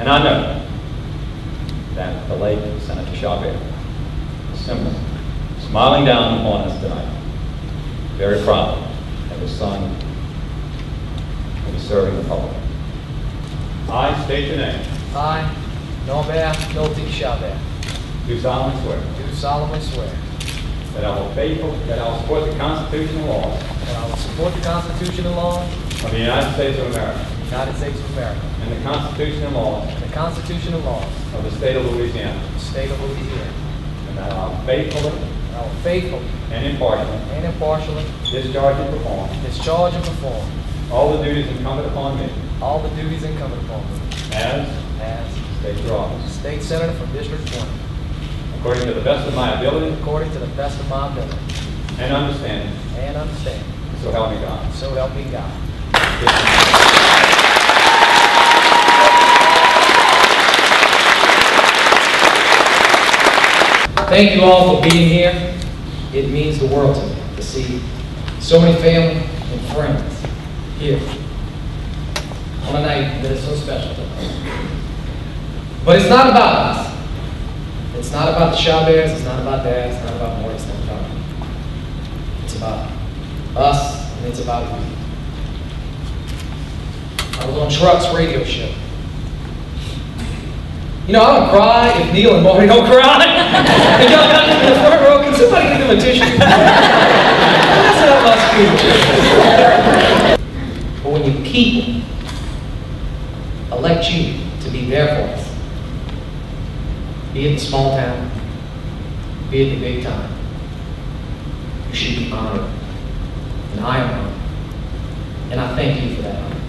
And I know that the late Senator Chabert is simply smiling down upon us tonight, very proud of his son who is serving the public. I state your name. I, Norbert Nolte Chabert, Do solemnly swear do solemnly swear that I will support the Constitution and laws that I will support the Constitution and laws of the United States of America of the United States of America and the Constitution and laws and the Constitution and laws of the state of Louisiana, of the state of Louisiana, and that I will faithfully and I will faithfully and impartially and impartially discharge and perform discharge and perform all the duties incumbent upon me all the duties incumbent upon me as as state your office, State Senator from District 20, according to the best of my ability according to the best of my ability and understanding, and understanding. so help me God. So help me God. Thank you all for being here. It means the world to me to see so many family and friends here on a night that is so special to us. But it's not about us. It's not about the Chaberts, it's not about Dad, it's not about Morris, it's not about me. It's about us, and it's about you. I was on Truck's radio show. You know, I don't cry if Neil and Marty don't cry. And y'all got them in the front row. Can somebody give them a tissue? That's how us feel. But when your people elect you to be there for us, be it in the small town, be it the big time, you should be honored. And I am honored. And I thank you for that honor.